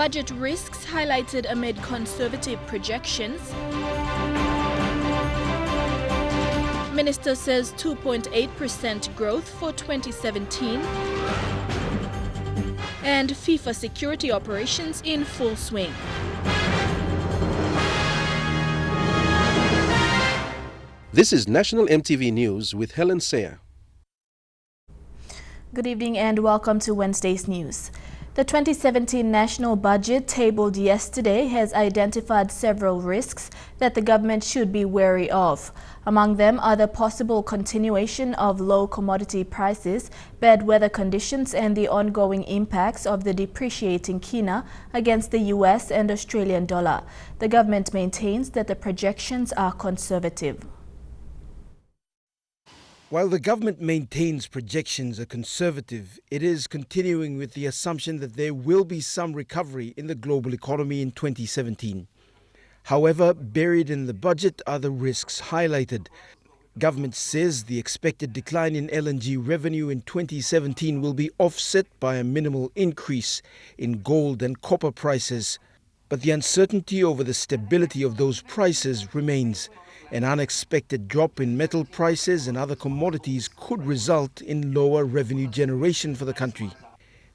Budget risks highlighted amid conservative projections. Minister says 2.8% growth for 2017. And FIFA security operations in full swing. This is National EMTV News with Helen Sayer. Good evening and welcome to Wednesday's news. The 2017 national budget tabled yesterday has identified several risks that the government should be wary of. Among them are the possible continuation of low commodity prices, bad weather conditions and the ongoing impacts of the depreciating kina against the US and Australian dollar. The government maintains that the projections are conservative. While the government maintains projections are conservative, it is continuing with the assumption that there will be some recovery in the global economy in 2017. However, buried in the budget are the risks highlighted. Government says the expected decline in LNG revenue in 2017 will be offset by a minimal increase in gold and copper prices. But the uncertainty over the stability of those prices remains. An unexpected drop in metal prices and other commodities could result in lower revenue generation for the country.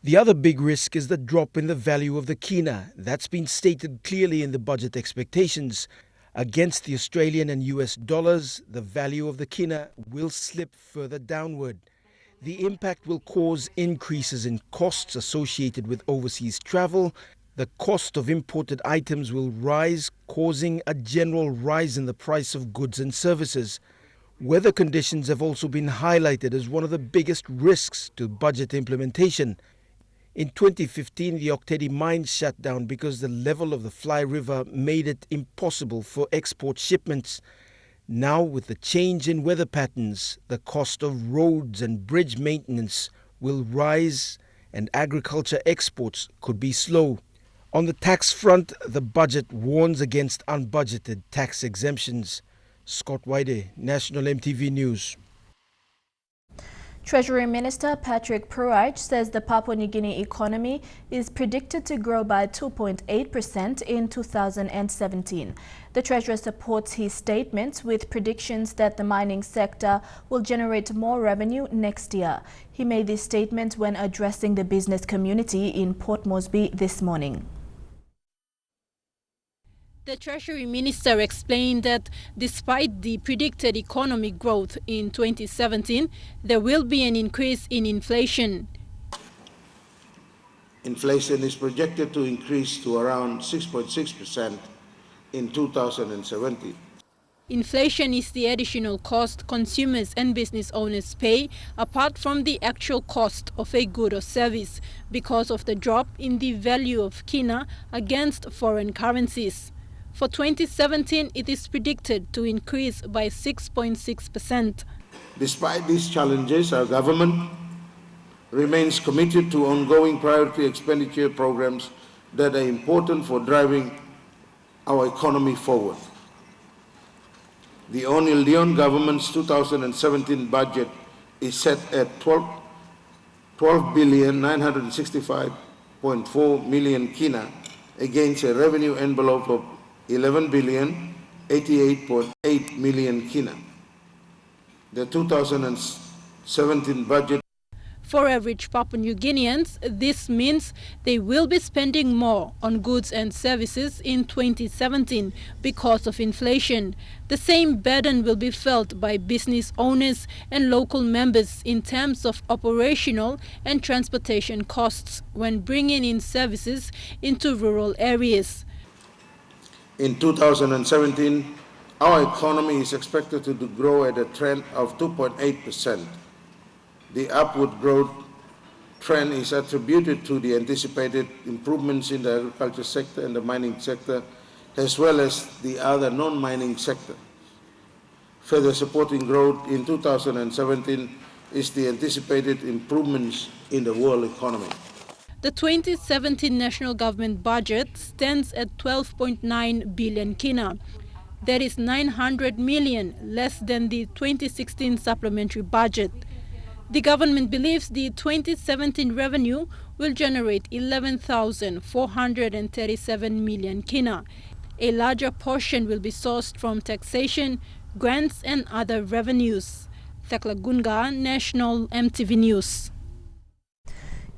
The other big risk is the drop in the value of the kina. That's been stated clearly in the budget expectations. Against the Australian and US dollars, the value of the kina will slip further downward. The impact will cause increases in costs associated with overseas travel. The cost of imported items will rise, causing a general rise in the price of goods and services. Weather conditions have also been highlighted as one of the biggest risks to budget implementation. In 2015, the Octedi mine shut down because the level of the Fly River made it impossible for export shipments. Now, with the change in weather patterns, the cost of roads and bridge maintenance will rise and agriculture exports could be slow. On the tax front, the budget warns against unbudgeted tax exemptions. Scott Waide, National EMTV News. Treasury Minister Patrick Pruitt says the Papua New Guinea economy is predicted to grow by 2.8% in 2017. The Treasurer supports his statements with predictions that the mining sector will generate more revenue next year. He made this statement when addressing the business community in Port Moresby this morning. The Treasury Minister explained that despite the predicted economic growth in 2017, there will be an increase in inflation. Inflation is projected to increase to around 6.6% in 2017. Inflation is the additional cost consumers and business owners pay apart from the actual cost of a good or service because of the drop in the value of kina against foreign currencies. For 2017, it is predicted to increase by 6.6%. Despite these challenges, our government remains committed to ongoing priority expenditure programs that are important for driving our economy forward. The O'Neill Leon government's 2017 budget is set at 12,965.4 million kina against a revenue envelope of 11,088.8 million kina. The 2017 budget. For average Papua New Guineans, this means they will be spending more on goods and services in 2017 because of inflation. The same burden will be felt by business owners and local members in terms of operational and transportation costs when bringing in services into rural areas. In 2017, our economy is expected to grow at a trend of 2.8%. The upward growth trend is attributed to the anticipated improvements in the agriculture sector and the mining sector, as well as the other non-mining sectors. Further supporting growth in 2017 is the anticipated improvements in the world economy. The 2017 national government budget stands at 12.9 billion kina. That is 900 million less than the 2016 supplementary budget. The government believes the 2017 revenue will generate 11,437 million kina. A larger portion will be sourced from taxation, grants and other revenues. Thekla Gunga, National EMTV News.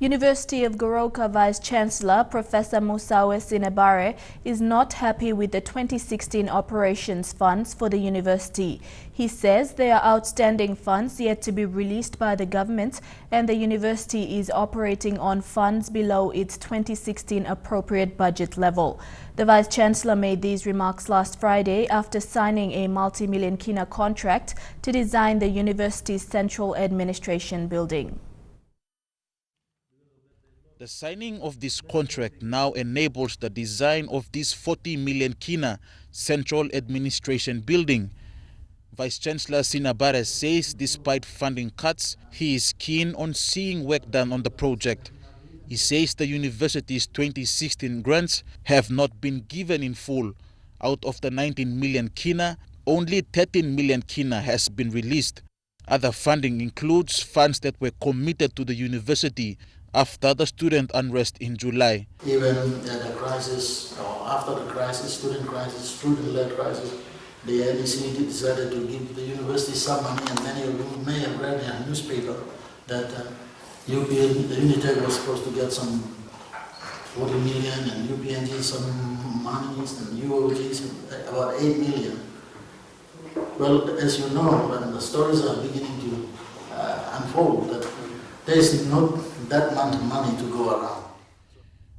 University of Goroka Vice-Chancellor Professor Musawe Sinebare is not happy with the 2016 operations funds for the university. He says there are outstanding funds yet to be released by the government and the university is operating on funds below its 2016 appropriate budget level. The Vice-Chancellor made these remarks last Friday after signing a multi-million kina contract to design the university's central administration building. The signing of this contract now enables the design of this 40 million kina central administration building. Vice-Chancellor Sinebare says despite funding cuts, he is keen on seeing work done on the project. He says the university's 2016 grants have not been given in full. Out of the 19 million kina, only 13 million kina has been released. Other funding includes funds that were committed to the university after the student unrest in July. Even the crisis, or after the crisis, student-led crisis, the NEC decided to give the university some money, and many of you may have read in a newspaper that the Unitec was supposed to get some 40 million, and UPNG some monies, and UOGs about 8 million. Well, as you know, and the stories are beginning to unfold, that there is not that much money to go around.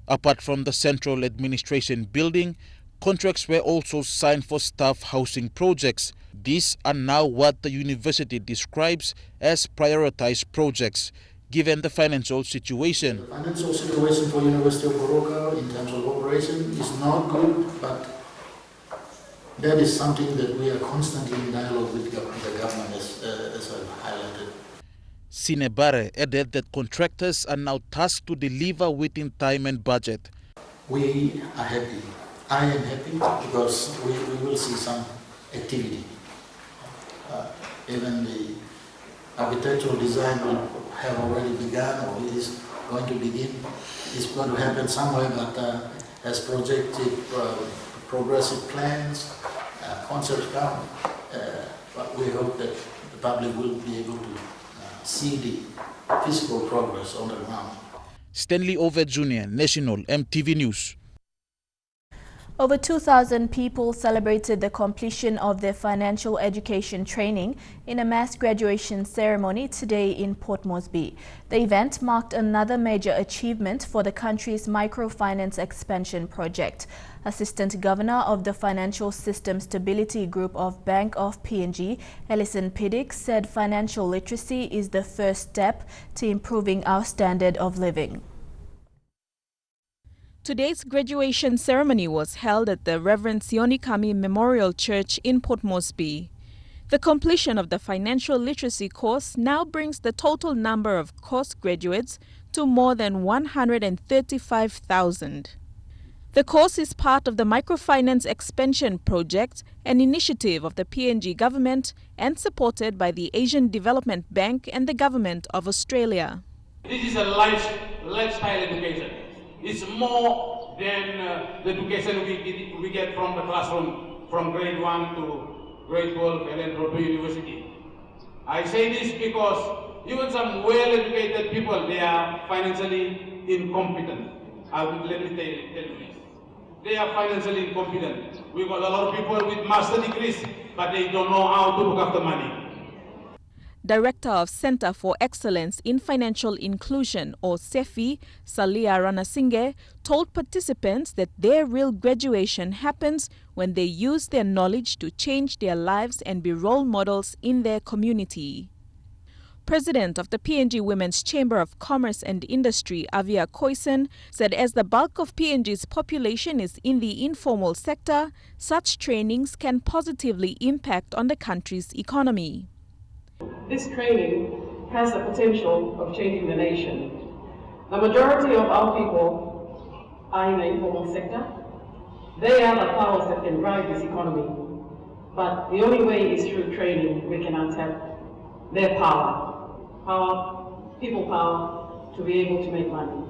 Apart from the central administration building, contracts were also signed for staff housing projects. These are now what the university describes as prioritized projects, given the financial situation. The financial situation for University of Goroka in terms of operation is not good, but that is something that we are constantly in dialogue with the government, as I've highlighted. Sinebare added that contractors are now tasked to deliver within time and budget. We are happy. I am happy because we will see some activity. Even the architectural design will have already begun, or it is going to begin. It's going to happen somewhere, but as projected, progressive plans, concepts come, but we hope that the public will be able to see the physical progress on the ground. Stanley Over Jr., National EMTV News. Over 2,000 people celebrated the completion of their financial education training in a mass graduation ceremony today in Port Moresby. The event marked another major achievement for the country's microfinance expansion project. Assistant Governor of the Financial System Stability Group of Bank of PNG, Ellison Piddick, said financial literacy is the first step to improving our standard of living. Today's graduation ceremony was held at the Reverend Sionikami Memorial Church in Port Moresby. The completion of the financial literacy course now brings the total number of course graduates to more than 135,000. The course is part of the Microfinance Expansion Project, an initiative of the PNG government and supported by the Asian Development Bank and the Government of Australia. This is a lifestyle education. It's more than the education we get from the classroom, from grade 1 to grade 12 and then to university. I say this because even some well-educated people, they are financially incompetent. Let me tell you this. They are financially incompetent. We've got a lot of people with master degrees, but they don't know how to look after money. Director of Center for Excellence in Financial Inclusion, or CEFI, Salia Ranasinghe, told participants that their real graduation happens when they use their knowledge to change their lives and be role models in their community. President of the PNG Women's Chamber of Commerce and Industry, Avia Koisen, said as the bulk of PNG's population is in the informal sector, such trainings can positively impact on the country's economy. This training has the potential of changing the nation. The majority of our people are in the informal sector. They are the powers that can drive this economy. But the only way is through training we can untap their power. people power to be able to make money.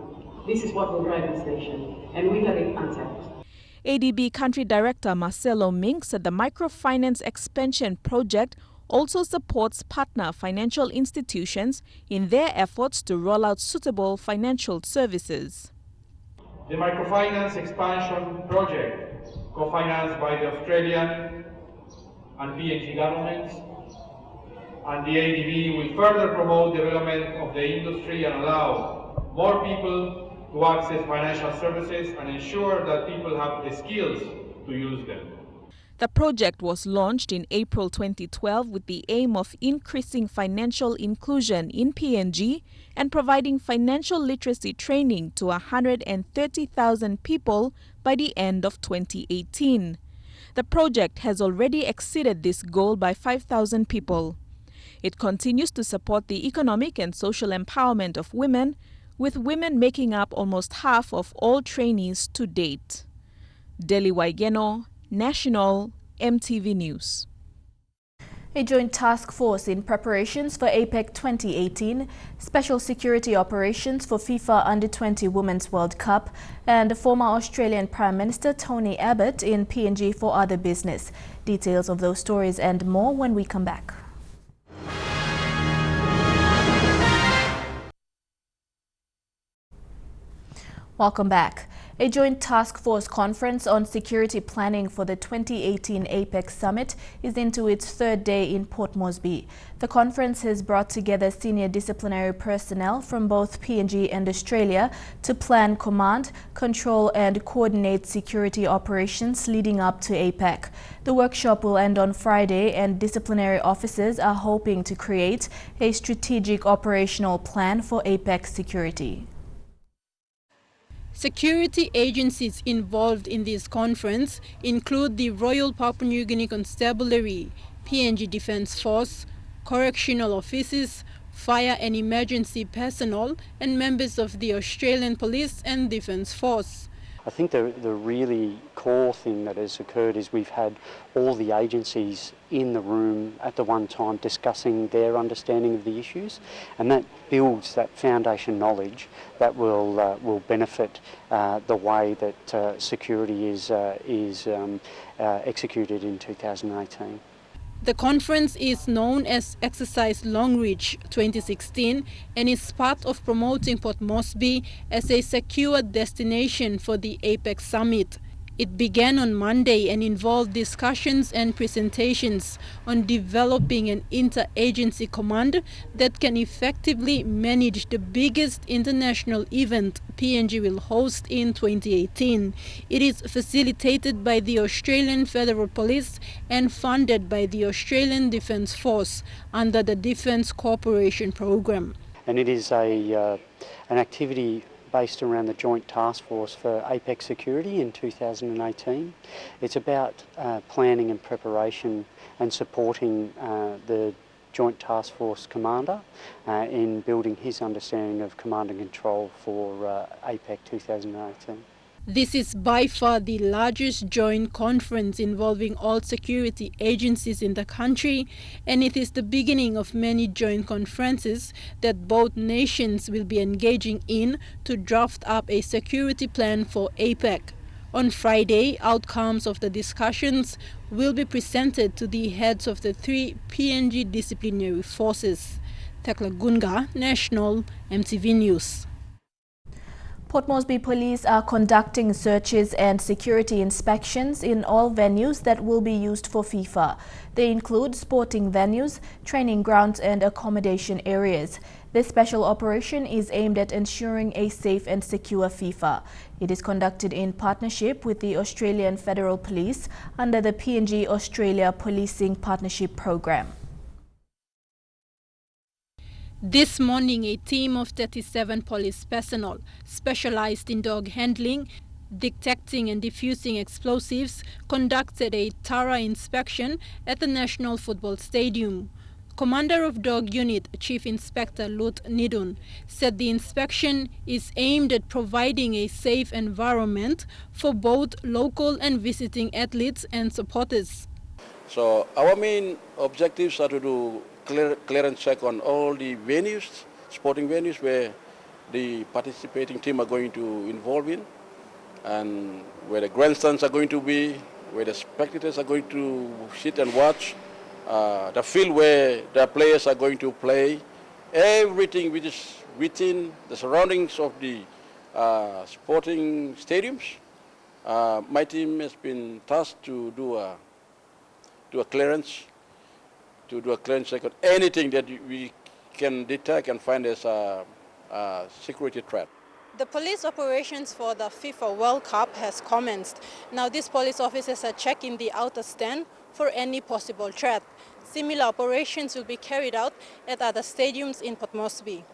This is what will drive this nation, and we have it untapped. ADB Country Director Marcelo Mink said the microfinance expansion project also supports partner financial institutions in their efforts to roll out suitable financial services. The microfinance expansion project, co-financed by the Australian and PNG governments and the ADB, will further promote development of the industry and allow more people to access financial services and ensure that people have the skills to use them. The project was launched in April 2012 with the aim of increasing financial inclusion in PNG and providing financial literacy training to 130,000 people by the end of 2018. The project has already exceeded this goal by 5,000 people. It continues to support the economic and social empowerment of women, with women making up almost half of all trainees to date. Deli Waigeno, National EMTV News. A joint task force in preparations for APEC 2018, special security operations for FIFA Under-20 Women's World Cup, and former Australian Prime Minister Tony Abbott in PNG for other business. Details of those stories and more when we come back. Welcome back. A joint task force conference on security planning for the 2018 APEC summit is into its third day in Port Moresby. The conference has brought together senior disciplinary personnel from both PNG and Australia to plan, command, control and coordinate security operations leading up to APEC. The workshop will end on Friday and disciplinary officers are hoping to create a strategic operational plan for APEC security. Security agencies involved in this conference include the Royal Papua New Guinea Constabulary, PNG Defence Force, correctional officers, fire and emergency personnel, and members of the Australian Police and Defence Force. I think the really core thing that has occurred is we've had all the agencies in the room at the one time discussing their understanding of the issues, and that builds that foundation knowledge that will benefit the way that security is executed in 2018. The conference is known as Exercise Longreach 2016 and is part of promoting Port Moresby as a secure destination for the APEC summit. It began on Monday and involved discussions and presentations on developing an inter-agency command that can effectively manage the biggest international event PNG will host in 2018. It is facilitated by the Australian Federal Police and funded by the Australian Defence Force under the Defence Cooperation Programme. And it is an activity based around the Joint Task Force for APEC Security in 2018. It's about planning and preparation and supporting the Joint Task Force Commander in building his understanding of command and control for APEC 2018. This is by far the largest joint conference involving all security agencies in the country, and it is the beginning of many joint conferences that both nations will be engaging in to draft up a security plan for APEC. On Friday, outcomes of the discussions will be presented to the heads of the three PNG disciplinary forces. Tekla Gunga, National EMTV News. Port Moresby Police are conducting searches and security inspections in all venues that will be used for FIFA. They include sporting venues, training grounds and accommodation areas. This special operation is aimed at ensuring a safe and secure FIFA. It is conducted in partnership with the Australian Federal Police under the PNG Australia Policing Partnership Programme. This morning, a team of 37 police personnel specialized in dog handling, detecting and defusing explosives conducted a thorough inspection at the National Football Stadium. Commander of Dog Unit, Chief Inspector Lut Nidun, said the inspection is aimed at providing a safe environment for both local and visiting athletes and supporters. So our main objectives are to clearance check on all the venues, sporting venues where the participating team are going to involve in, and where the grandstands are going to be, where the spectators are going to sit and watch, the field where the players are going to play, everything which is within the surroundings of the sporting stadiums. My team has been tasked to do a clearance, check on anything that we can detect and find as a security threat. The police operations for the FIFA World Cup has commenced. Now these police officers are checking the outer stand for any possible threat. Similar operations will be carried out at other stadiums in Port Moresby.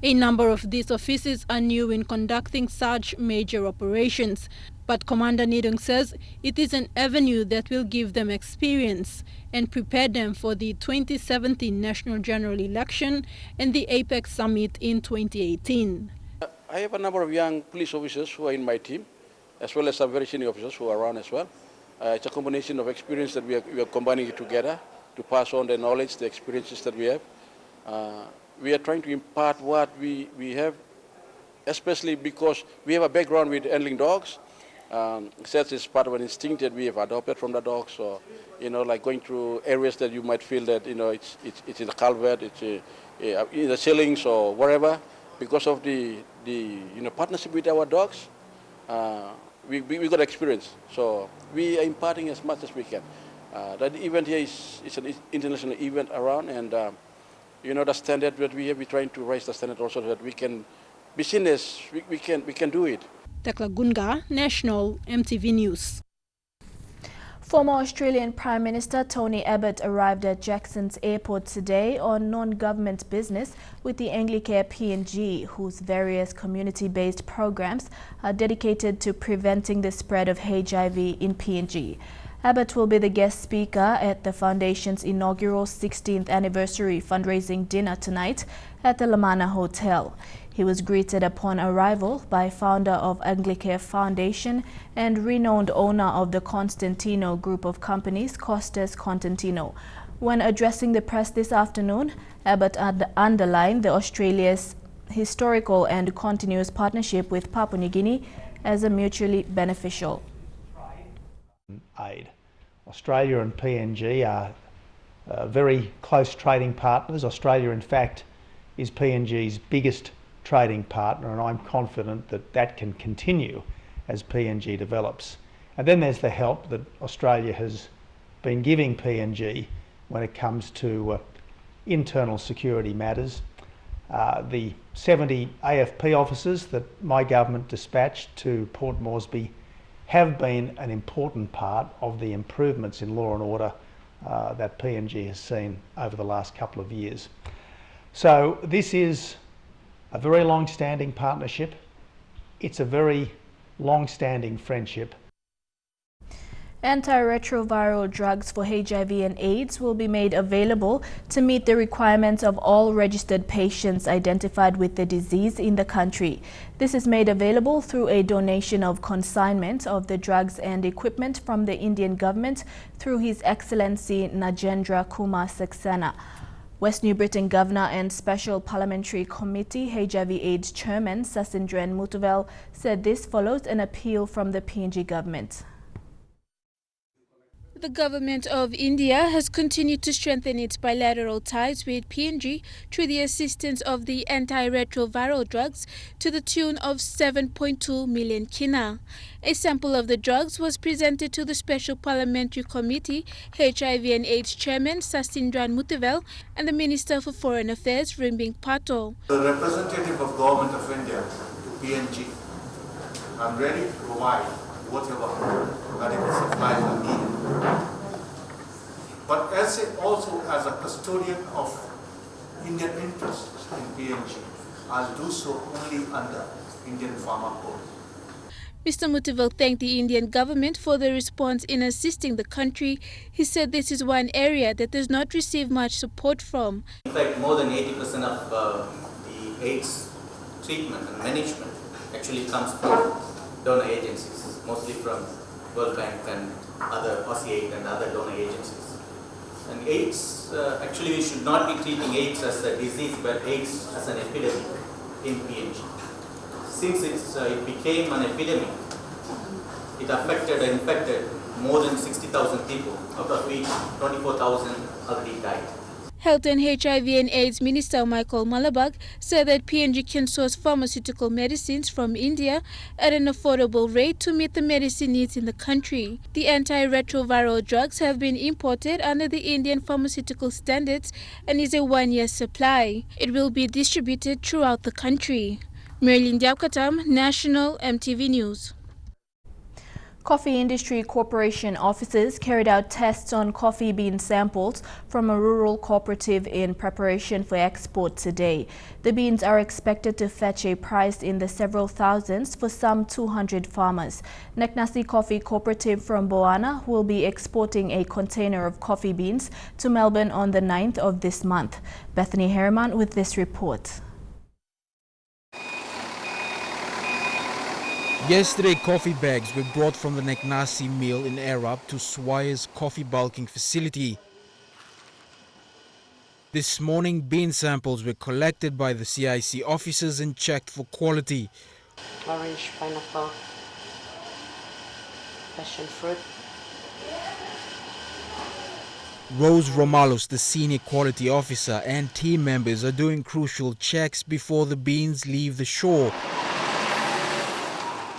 A number of these officers are new in conducting such major operations, but Commander Nidung says it is an avenue that will give them experience and prepare them for the 2017 National General Election and the APEC Summit in 2018. I have a number of young police officers who are in my team, as well as some very senior officers who are around as well. It's a combination of experience that we are combining it together to pass on the knowledge, the experiences that we have. We are trying to impart what we have, especially because we have a background with handling dogs. That is part of an instinct that we have adopted from the dogs. So, like going through areas that you might feel that, it's in the culvert, it's in the ceilings or wherever. Because of the partnership with our dogs, we got experience. So we are imparting as much as we can. That event here is an international event around, and the standard that we have, we're trying to raise the standard also so that we can be seen as we can do it. Tekla Gunga, National EMTV News. Former Australian Prime Minister Tony Abbott arrived at Jackson's airport today on non-government business with the Anglicare PNG, whose various community-based programs are dedicated to preventing the spread of HIV in PNG. Abbott will be the guest speaker at the Foundation's inaugural 16th anniversary fundraising dinner tonight at the Lamana Hotel. He was greeted upon arrival by founder of Anglicare Foundation and renowned owner of the Constantino Group of Companies, Costas Constantino. When addressing the press this afternoon, Abbott underlined Australia's historical and continuous partnership with Papua New Guinea as a mutually beneficial. Aid. Australia and PNG are very close trading partners. Australia, in fact, is PNG's biggest trading partner, and I'm confident that that can continue as PNG develops. And then there's the help that Australia has been giving PNG when it comes to internal security matters. The 70 AFP officers that my government dispatched to Port Moresby have been an important part of the improvements in law and order that PNG has seen over the last couple of years. So this is a very long-standing partnership. It's a very long-standing friendship. Antiretroviral drugs for HIV and AIDS will be made available to meet the requirements of all registered patients identified with the disease in the country. This is made available through a donation of consignment of the drugs and equipment from the Indian government through His Excellency Najendra Kumar Saxena. West New Britain Governor and Special Parliamentary Committee HIV/AIDS Chairman Sasindran Mutuvel said this follows an appeal from the PNG government. The government of India has continued to strengthen its bilateral ties with PNG through the assistance of the antiretroviral drugs to the tune of 7.2 million kina. A sample of the drugs was presented to the Special Parliamentary Committee, HIV and AIDS Chairman Sasindran Mutuvel and the Minister for Foreign Affairs Rimbing Pato. The representative of Government of India to PNG, I'm ready to provide whatever medical supplies are needed. But also as a custodian of Indian interests in PNG, I'll do so only under Indian Pharma Code. Mr. Mutuvel thanked the Indian government for the response in assisting the country. He said this is one area that does not receive much support from. In fact, more than 80% of the AIDS treatment and management actually comes from donor agencies, mostly from World Bank and other OCAID and other donor agencies. And AIDS, actually we should not be treating AIDS as a disease, but AIDS as an epidemic in PNG. Since it became an epidemic, it affected and infected more than 60,000 people, out of which 24,000 already died. Health and HIV and AIDS Minister Michael Malabag said that PNG can source pharmaceutical medicines from India at an affordable rate to meet the medicine needs in the country. The antiretroviral drugs have been imported under the Indian pharmaceutical standards and is a one-year supply. It will be distributed throughout the country. Marilyn Diabkatam, National EMTV News. Coffee Industry Corporation officers carried out tests on coffee bean samples from a rural cooperative in preparation for export today. The beans are expected to fetch a price in the several thousands for some 200 farmers. Neknasi Coffee Cooperative from Boana will be exporting a container of coffee beans to Melbourne on the 9th of this month. Bethany Herriman with this report. Yesterday, coffee bags were brought from the Neknasi mill in Arab to Swire's coffee bulking facility. This morning, bean samples were collected by the CIC officers and checked for quality. Orange, pineapple, passion fruit. Rose Romalos, the senior quality officer, and team members are doing crucial checks before the beans leave the shore.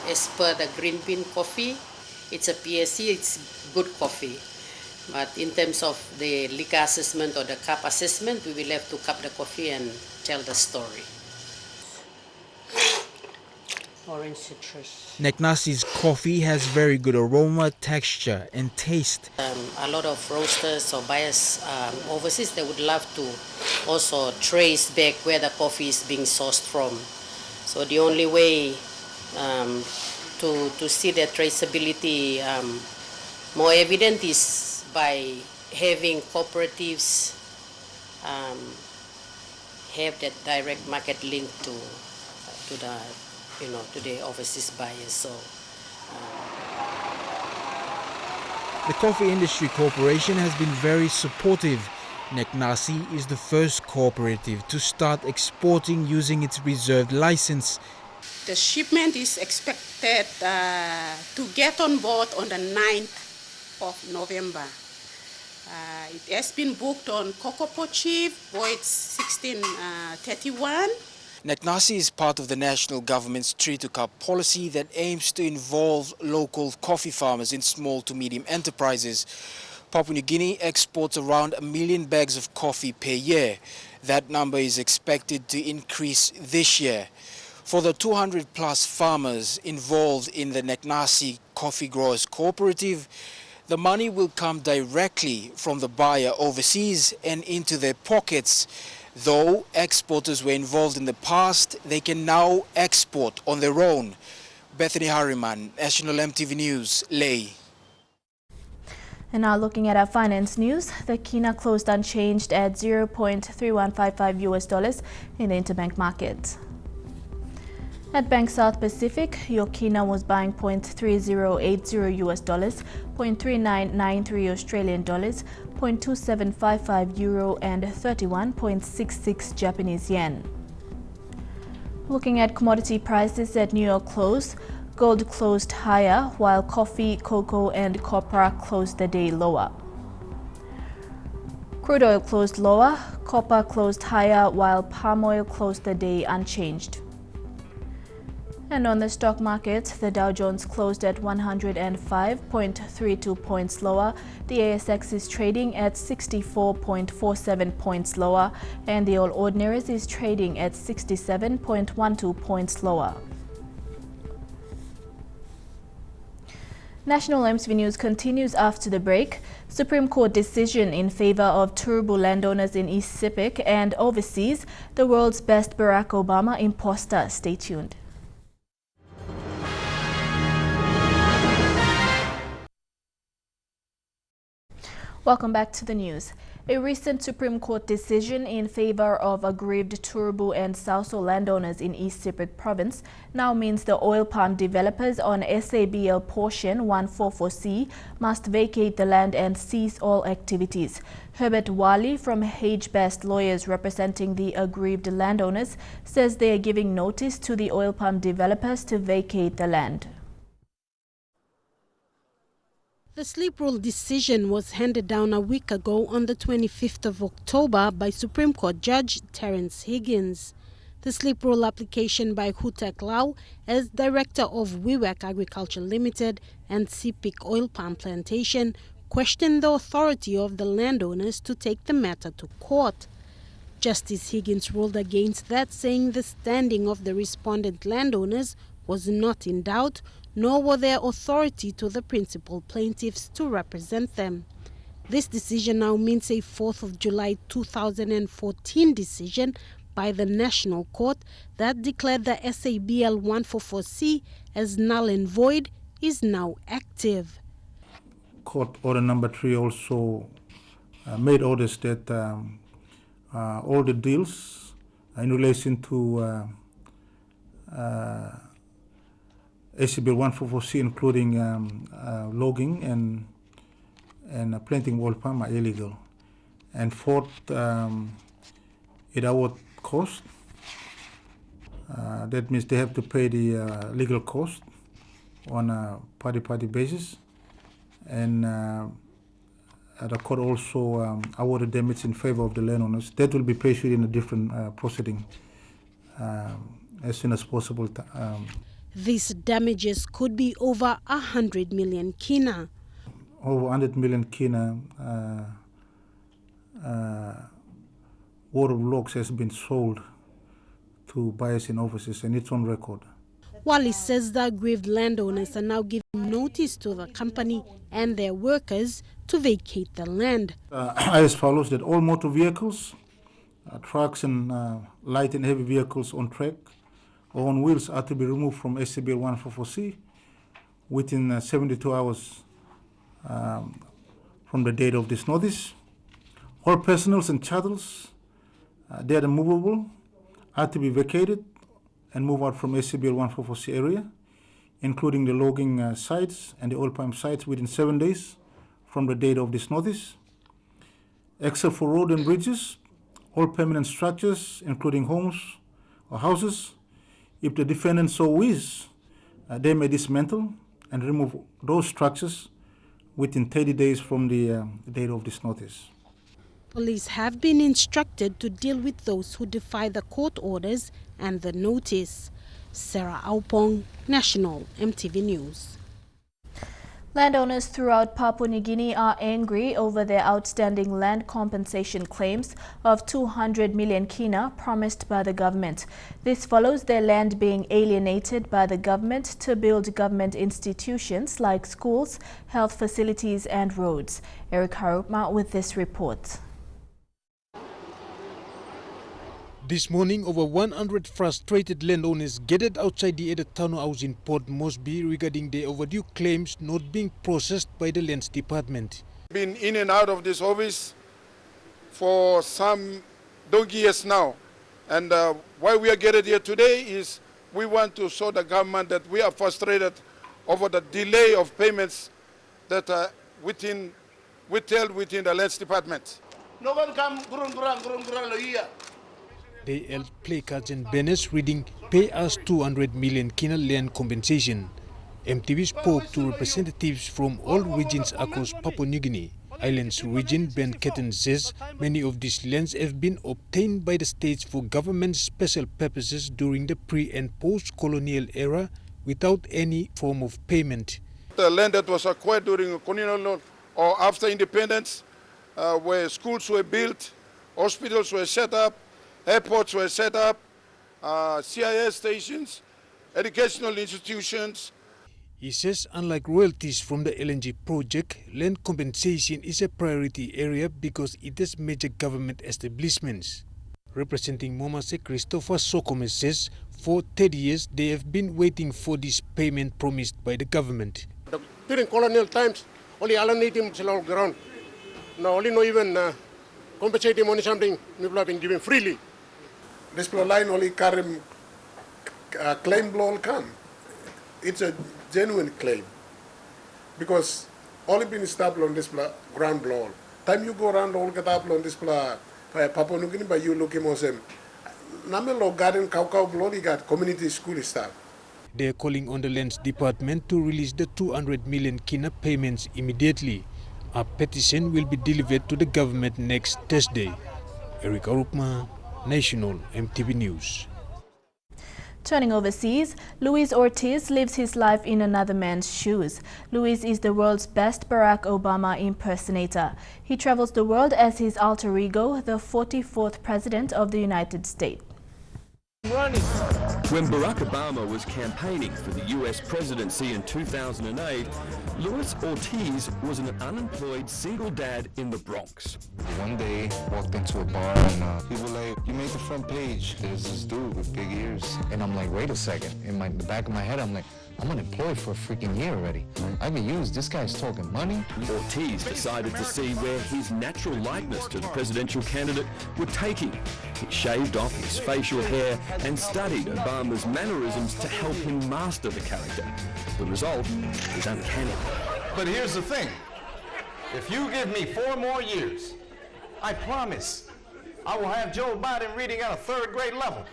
As per the green bean coffee, it's a PSC, it's good coffee. But in terms of the liquor assessment or the cup assessment, we will have to cup the coffee and tell the story. Orange citrus. Neknasi's coffee has very good aroma, texture and taste. A lot of roasters or buyers overseas, they would love to also trace back where the coffee is being sourced from. So the only way to see the traceability more evident is by having cooperatives have that direct market link to the overseas buyers. So the Coffee Industry Corporation has been very supportive. Neknasi is the first cooperative to start exporting using its reserved license. The shipment is expected to get on board on the 9th of November. It has been booked on Kokopo Chief, Void 1631. Neknasi is part of the national government's Tree to Cup policy that aims to involve local coffee farmers in small to medium enterprises. Papua New Guinea exports around 1 million bags of coffee per year. That number is expected to increase this year. For the 200 plus farmers involved in the Neknasi Coffee Growers Cooperative, the money will come directly from the buyer overseas and into their pockets. Though exporters were involved in the past, they can now export on their own. Bethany Harriman, National EMTV News, Leh. And now looking at our finance news, the kina closed unchanged at $0.3155 US in the interbank market. At Bank South Pacific, your kina was buying $0.3080 US, $0.3993 Australian dollars, $0.2755 euro and 31.66 Japanese yen. Looking at commodity prices at New York close, gold closed higher while coffee, cocoa and copper closed the day lower. Crude oil closed lower, copper closed higher while palm oil closed the day unchanged. And on the stock market, the Dow Jones closed at 105.32 points lower, the ASX is trading at 64.47 points lower, and the All Ordinaries is trading at 67.12 points lower. National EMTV News continues after the break. Supreme Court decision in favor of Turubu landowners in East Sepik and overseas, the world's best Barack Obama imposter. Stay tuned. Welcome back to the news. A recent Supreme Court decision in favor of aggrieved Turubu and Sauso landowners in East Sepik Province now means the oil palm developers on SABL portion 144C must vacate the land and cease all activities. Herbert Wali from Hage Best Lawyers representing the aggrieved landowners says they are giving notice to the oil palm developers to vacate the land. The sleep rule decision was handed down a week ago on the 25th of October by Supreme Court Judge Terence Higgins. The sleep rule application by Hutek Lau as director of Wiwak Agriculture Limited and Sepik Oil Palm Plantation questioned the authority of the landowners to take the matter to court. Justice Higgins ruled against that, saying the standing of the respondent landowners was not in doubt, nor were their authority to the principal plaintiffs to represent them. This decision now means a 4th of July 2014 decision by the National Court that declared the SABL 144C as null and void is now active. Court order number 3 also made orders that all the deals in relation to SABL 144C, including logging and planting oil palm, are illegal. And fourth, it award cost. That means they have to pay the legal cost on a party basis. And the court also awarded damage in favor of the landowners. That will be pursued in a different proceeding as soon as possible. These damages could be over 100 million kina. Over 100 million kina worth of logs has been sold to buyers and officers, and it's on record. Wally says the aggrieved landowners are now giving notice to the company and their workers to vacate the land. As follows: that all motor vehicles, trucks and light and heavy vehicles on track or on wheels are to be removed from SABL 144C within 72 hours from the date of this notice. All personnels and chattels that are movable are to be vacated and move out from SABL 144C area, including the logging sites and the oil palm sites within 7 days from the date of this notice. Except for road and bridges, all permanent structures, including homes or houses, if the defendant so wishes, they may dismantle and remove those structures within 30 days from the date of this notice. Police have been instructed to deal with those who defy the court orders and the notice. Sarah Aupong, National EMTV News. Landowners throughout Papua New Guinea are angry over their outstanding land compensation claims of 200 million kina promised by the government. This follows their land being alienated by the government to build government institutions like schools, health facilities and roads. Eric Harupma with this report. This morning, over 100 frustrated landowners gathered outside the Edit Town House in Port Moresby regarding their overdue claims not being processed by the Lands Department. Been in and out of this office for some donkey years now. And why we are gathered here today is we want to show the government that we are frustrated over the delay of payments that are withheld within the Lands Department. No one come here. They held placards and banners reading, "Pay us 200 million kina land compensation." EMTV spoke to representatives from all regions across Papua New Guinea. Islands region Ben Ketten says many of these lands have been obtained by the states for government special purposes during the pre- and post-colonial era without any form of payment. The land that was acquired during colonial or after independence, where schools were built, hospitals were set up, airports were set up, CIS stations, educational institutions. He says unlike royalties from the LNG project, land compensation is a priority area because it has major government establishments. Representing Momase, Christopher Sokome says for 30 years they have been waiting for this payment promised by the government. During colonial times, only Alan native ground. Now only no even compensating money something people have been given freely. This line only carry claim blow come. It's a genuine claim because only been established on this ground blow. Time you go around all get up on this Papua New Guinea, but you look him on Namelo Garden Cow blow, he got community school staff. They are calling on the Lands Department to release the 200 million kina payments immediately. A petition will be delivered to the government next Thursday. Eric Arupma, National EMTV News. Turning overseas, Luis Ortiz lives his life in another man's shoes. Luis is the world's best Barack Obama impersonator. He travels the world as his alter ego, the 44th President of the United States. When Barack Obama was campaigning for the US presidency in 2008, Luis Ortiz was an unemployed single dad in the Bronx. One day, walked into a bar and people were like, "You made the front page. There's this dude with big ears." And I'm like, wait a second. In the back of my head, I'm like, I'm unemployed for a freaking year already. I've been used. This guy's talking money. Ortiz decided to see where his natural likeness to the presidential candidate would take him. He shaved off his facial hair and studied Obama's mannerisms to help him master the character. The result is uncanny. But here's the thing. If you give me 4 more years, I promise I will have Joe Biden reading at a 3rd grade level.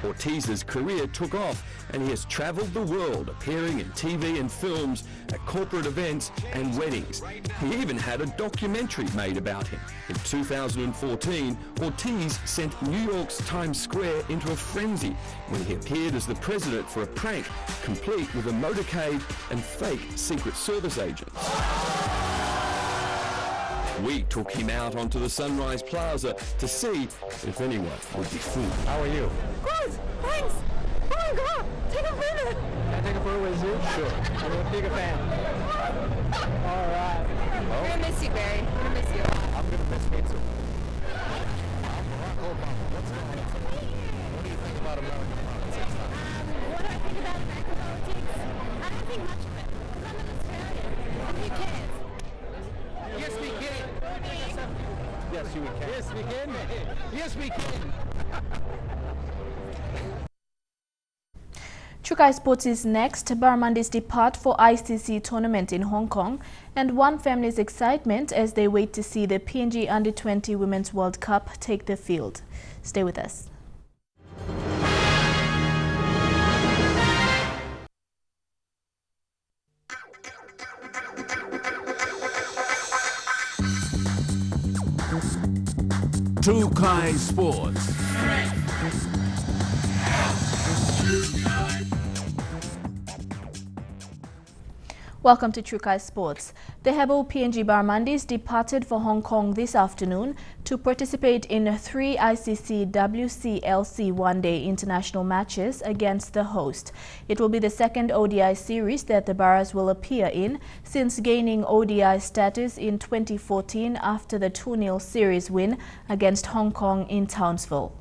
Ortiz's career took off and he has traveled the world, appearing in TV and films, at corporate events and weddings. He even had a documentary made about him. In 2014, Ortiz sent New York's Times Square into a frenzy when he appeared as the president for a prank, complete with a motorcade and fake Secret Service agents. We took him out onto the Sunrise Plaza to see if anyone would be fooled. How are you? Good, thanks. Oh my God, take a photo. Can I take a photo with you? Sure. I'm a big fan. All right. We're gonna miss you, Barry. We're gonna miss you. I'm gonna miss me too. I'm Barack Obama. What's going on? What do you think about American politics? What do I think about American politics? I don't think much of it. Because I'm an Australian. And who cares? Yes, we can. Yes, you can. Yes, we can. Yes, we can. Chukai Sports is next. Barramundis depart for ICC tournament in Hong Kong, and one family's excitement as they wait to see the PNG Under-20 Women's World Cup take the field. Stay with us. Chukai Sports. Welcome to Chukai Sports. The Hebo PNG Barramundis departed for Hong Kong this afternoon to participate in 3 ICC WCLC one-day international matches against the host. It will be the second ODI series that the Barras will appear in since gaining ODI status in 2014 after the 2-0 series win against Hong Kong in Townsville.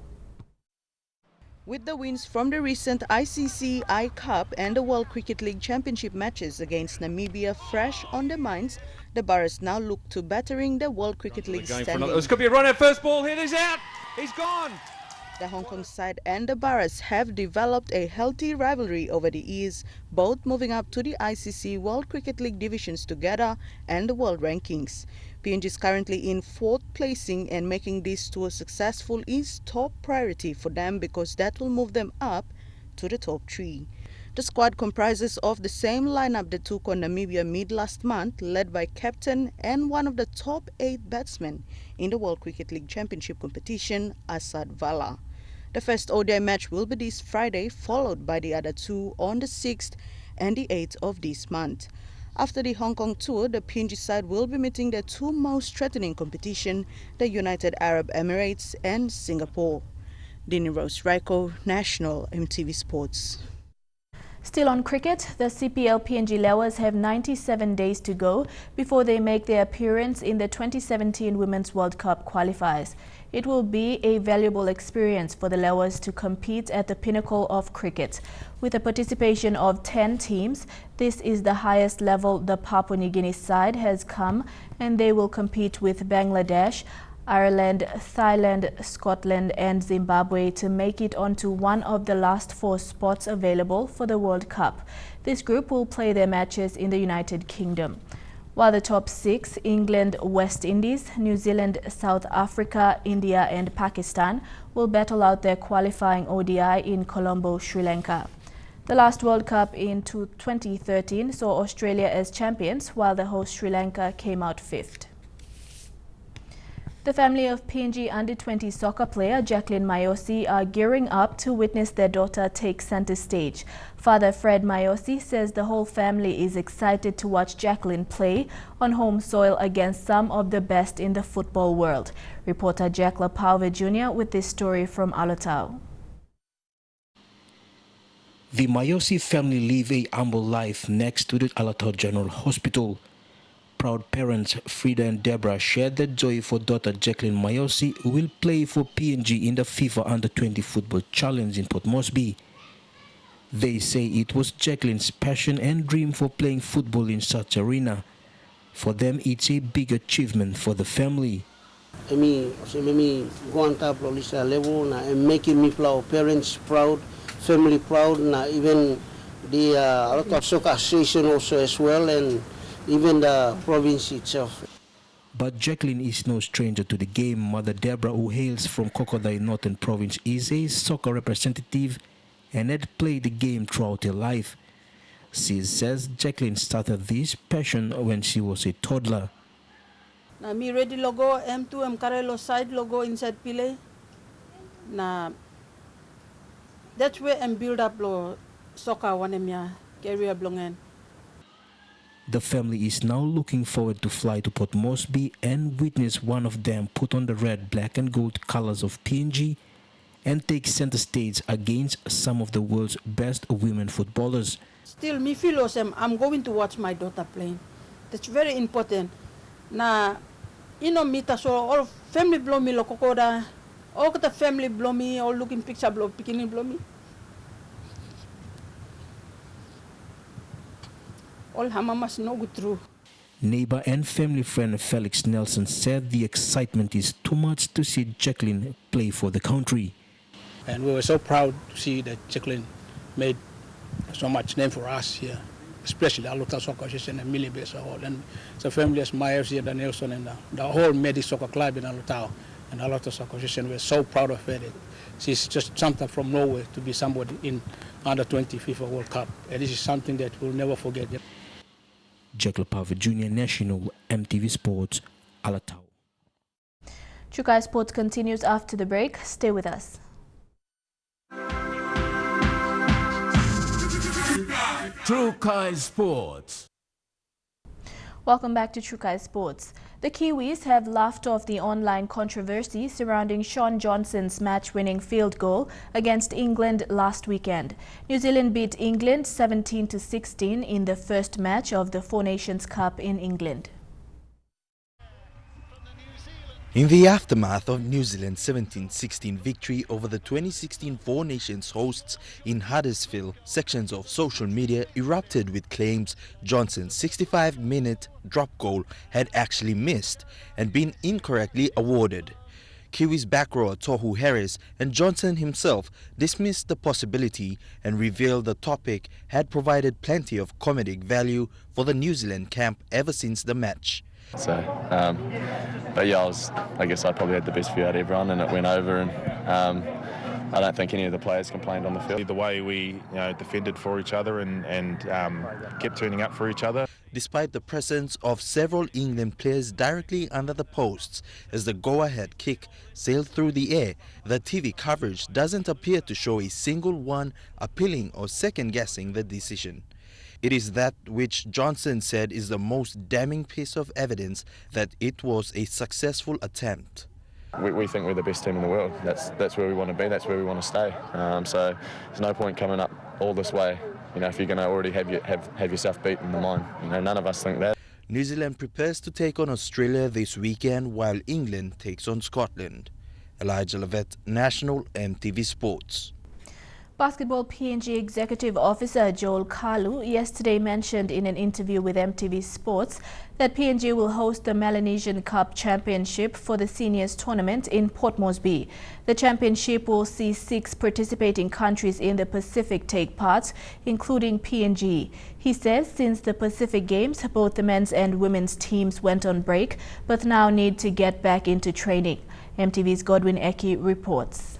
With the wins from the recent ICC I-Cup and the World Cricket League Championship matches against Namibia fresh on their minds, the Barras now look to bettering the World Cricket League standing. This could be a run at first ball. Here he's out. He's gone. The Hong Kong side and the Barras have developed a healthy rivalry over the years, both moving up to the ICC World Cricket League divisions together and the world rankings. PNG is currently in 4th placing, and making this tour successful is top priority for them because that will move them up to the top 3. The squad comprises of the same lineup that took on Namibia mid last month, led by captain and one of the top 8 batsmen in the World Cricket League Championship competition, Asad Vala. The first ODI match will be this Friday, followed by the other 2 on the 6th and the 8th of this month. After the Hong Kong tour, the PNG side will be meeting their 2 most threatening competition, the United Arab Emirates and Singapore. Dini Rose Raiko, National EMTV Sports. Still on cricket, the CPL PNG Lewis have 97 days to go before they make their appearance in the 2017 Women's World Cup qualifiers. It will be a valuable experience for the Lewis to compete at the pinnacle of cricket. With a participation of 10 teams, this is the highest level the Papua New Guinea side has come, and they will compete with Bangladesh, Ireland, Thailand, Scotland and Zimbabwe to make it onto one of the last 4 spots available for the World Cup. This group will play their matches in the United Kingdom. While the top 6, England, West Indies, New Zealand, South Africa, India and Pakistan, will battle out their qualifying ODI in Colombo, Sri Lanka. The last World Cup in 2013 saw Australia as champions, while the host Sri Lanka came out 5th. The family of PNG under-20 soccer player Jacqueline Mayosi are gearing up to witness their daughter take center stage. Father Fred Mayosi says the whole family is excited to watch Jacqueline play on home soil against some of the best in the football world. Reporter Jack Lapauve Jr. with this story from Alotau. The Mayosi family live a humble life next to the Alotau General Hospital. Proud parents Frida and Deborah shared their joy for daughter Jacqueline Mayosi, who will play for PNG in the FIFA Under-20 Football Challenge in Port Moresby. They say it was Jacqueline's passion and dream for playing football in such arena. For them, it's a big achievement for the family. Me go on top of this level and making me proud, parents proud, family proud, even the Alotau Soccer Association also as well, and even the province itself. But Jacqueline is no stranger to the game. Mother Deborah, who hails from Kokodai Northern Province, is a soccer representative and had played the game throughout her life. She says Jacqueline started this passion when she was a toddler. Na mi ready logo M2 M Carelo side logo inside Pile. Na that's where I'm build up lo soccer one mia career belongen. The family is now looking forward to fly to Port Moresby and witness one of them put on the red, black and gold colors of PNG and take center stage against some of the world's best women footballers. Still, me feel awesome. I'm going to watch my daughter playing. That's very important. Na, mita so all family blow me lokokoda, all the family blow me, all looking picture blow, bikini blow me. All hamamas no go through. Neighbor and family friend Felix Nelson said the excitement is too much to see Jacqueline play for the country. And we were so proud to see that Jacqueline made so much name for us here, especially Alotau Soccer Association and Millie Base Hall. And the family as my FC and the Nelson and the whole Medic Soccer Club in Alotau and Alotau Soccer Association. We're so proud of her. She's just something from nowhere to be somebody in Under-20 FIFA World Cup. And this is something that we'll never forget. Jack Lapauve Jr., National EMTV Sports, Alotau. Chukai Sports continues after the break. Stay with us. Chukai Sports. Welcome back to Chukai Sports. The Kiwis have laughed off the online controversy surrounding Sean Johnson's match-winning field goal against England last weekend. New Zealand beat England 17-16 in the first match of the Four Nations Cup in England. In the aftermath of New Zealand's 17-16 victory over the 2016 Four Nations hosts in Huddersfield, sections of social media erupted with claims Johnson's 65-minute drop goal had actually missed and been incorrectly awarded. Kiwis back rower Tohu Harris and Johnson himself dismissed the possibility and revealed the topic had provided plenty of comedic value for the New Zealand camp ever since the match. So, but yeah, I guess I probably had the best view out of everyone, and it went over. And I don't think any of the players complained on the field. The way we, defended for each other and kept turning up for each other. Despite the presence of several England players directly under the posts as the go-ahead kick sailed through the air, the TV coverage doesn't appear to show a single one appealing or second-guessing the decision. It is that which Johnson said is the most damning piece of evidence that it was a successful attempt. We think we're the best team in the world. That's where we want to be. That's where we want to stay. So there's no point coming up all this way, if you're going to already have yourself beat in the mind. None of us think that. New Zealand prepares to take on Australia this weekend while England takes on Scotland. Elijah Levette, National EMTV Sports. Basketball PNG Executive Officer Joel Kalu yesterday mentioned in an interview with EMTV Sports that PNG will host the Melanesian Cup Championship for the Seniors Tournament in Port Moresby. The championship will see 6 participating countries in the Pacific take part, including PNG. He says since the Pacific Games, both the men's and women's teams went on break, but now need to get back into training. MTV's Godwin Eki reports.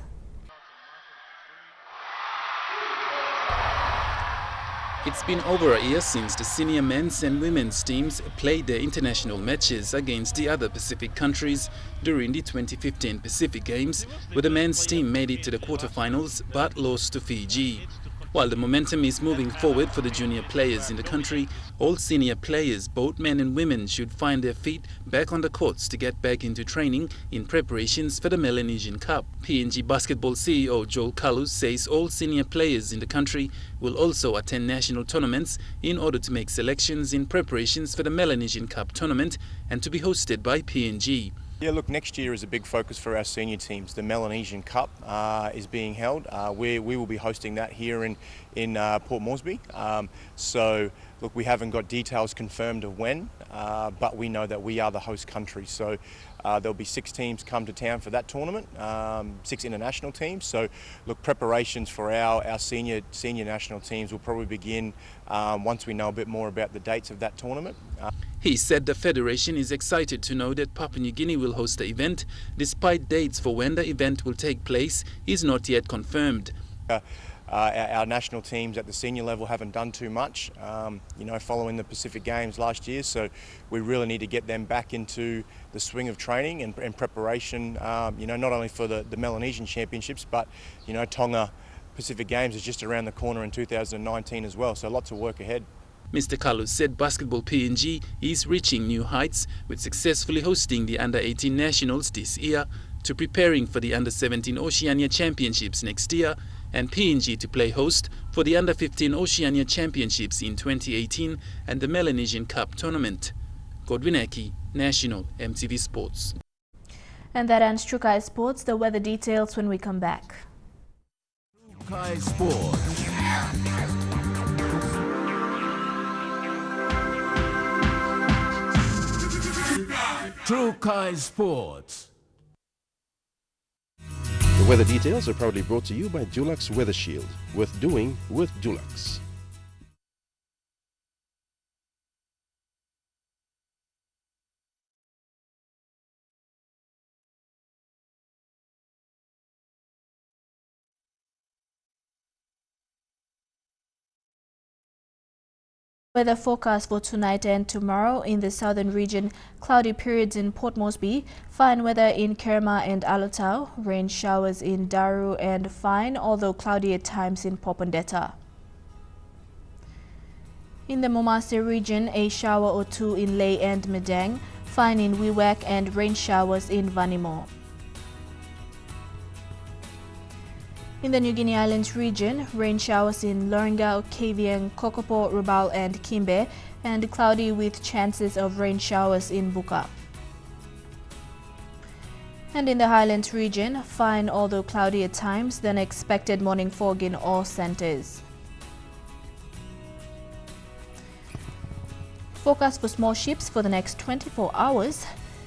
It's been over a year since the senior men's and women's teams played their international matches against the other Pacific countries during the 2015 Pacific Games, where the men's team made it to the quarterfinals but lost to Fiji. While the momentum is moving forward for the junior players in the country, all senior players, both men and women, should find their feet back on the courts to get back into training in preparations for the Melanesian Cup. PNG Basketball CEO Joel Kalu says all senior players in the country will also attend national tournaments in order to make selections in preparations for the Melanesian Cup tournament and to be hosted by PNG. Yeah, look, next year is a big focus for our senior teams. The Melanesian Cup is being held. We will be hosting that here in Port Moresby. So, look, we haven't got details confirmed of when, but we know that we are the host country. So there'll be 6 teams come to town for that tournament, 6 international teams. So, look, preparations for our senior national teams will probably begin once we know a bit more about the dates of that tournament. He said the Federation is excited to know that Papua New Guinea will host the event, despite dates for when the event will take place is not yet confirmed. Our national teams at the senior level haven't done too much, following the Pacific Games last year, so we really need to get them back into the swing of training and preparation, not only for the Melanesian Championships, but, Tonga Pacific Games is just around the corner in 2019 as well, so lots of work ahead. Mr. Kalu said Basketball PNG is reaching new heights with successfully hosting the Under-18 Nationals this year, to preparing for the Under-17 Oceania Championships next year, and PNG to play host for the Under-15 Oceania Championships in 2018 and the Melanesian Cup tournament. Godwin Eki, National, MTV Sports. And that ends True Kai Sports. The weather details when we come back. True Kai Sports. True Kai Sports. The weather details are proudly brought to you by Dulux Weather Shield. Worth doing with Dulux. Weather forecast for tonight and tomorrow in the southern region: cloudy periods in Port Moresby, fine weather in Kerma and Alotau, rain showers in Daru and fine, although cloudy at times in Popondetta. In the Momase region, a shower or 2 in Lae and Medang, fine in Wewak and rain showers in Vanimo. In the New Guinea Islands region, rain showers in Lorengau, Kavieng, Kokopo, Rabaul and Kimbe, and cloudy with chances of rain showers in Buka. And in the Highlands region, fine although cloudy at times, then expected morning fog in all centres. Forecast for small ships for the next 24 hours.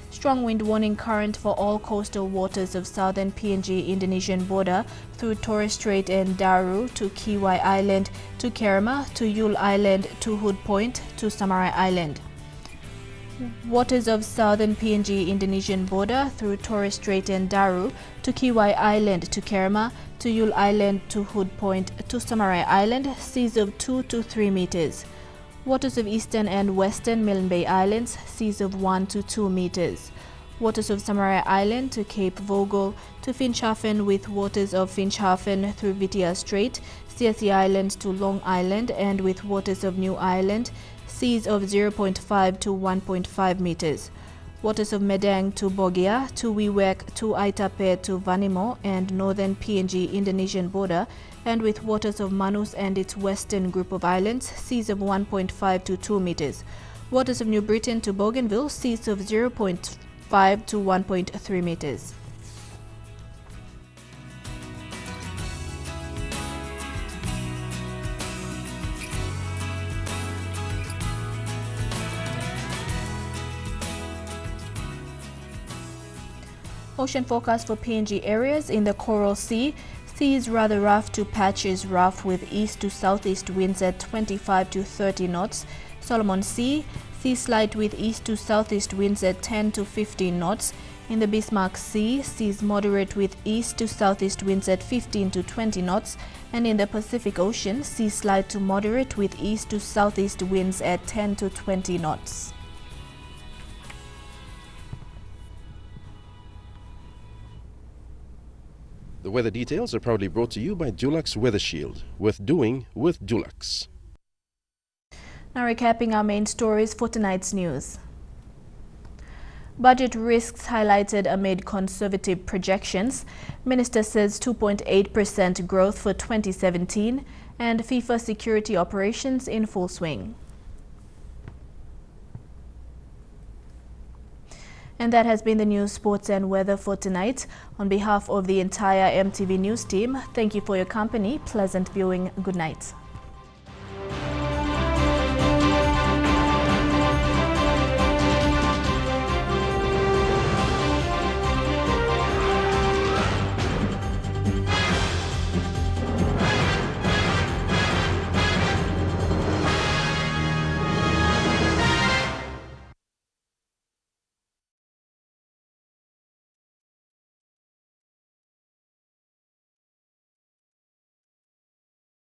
Strong wind warning current for all coastal waters of southern PNG-Indonesian border through Torres Strait and Daru to Kiwai Island to Kerma to Yule Island to Hood Point to Samarai Island. Waters of southern PNG-Indonesian border through Torres Strait and Daru to Kiwai Island to Kerma to Yule Island to Hood Point to Samarai Island, seas of 2 to 3 meters. Waters of eastern and western Milne Bay Islands, seas of 1 to 2 meters. Waters of Samarai Island to Cape Vogel to Finschhafen with waters of Finschhafen through Vitia Strait, Seasi Island to Long Island, and with waters of New Island, seas of 0.5 to 1.5 meters. Waters of Medang to Bogia to Wewak to Aitape to Vanimo and northern PNG-Indonesian border, and with waters of Manus and its western group of islands, seas of 1.5 to 2 meters. Waters of New Britain to Bougainville, seas of 0.5 to 1.3 meters. Ocean forecast for PNG areas in the Coral Sea. Seas rather rough to patches rough with east to southeast winds at 25 to 30 knots. Solomon Sea, seas slight with east to southeast winds at 10 to 15 knots. In the Bismarck Sea, seas moderate with east to southeast winds at 15 to 20 knots. And in the Pacific Ocean, seas slight to moderate with east to southeast winds at 10 to 20 knots. The weather details are proudly brought to you by Dulux Weather Shield. Worth doing with Dulux. Now recapping our main stories for tonight's news. Budget risks highlighted amid conservative projections. Minister says 2.8% growth for 2017 and FIFA security operations in full swing. And that has been the news, sports and weather for tonight. On behalf of the entire EMTV News team, thank you for your company. Pleasant viewing. Good night.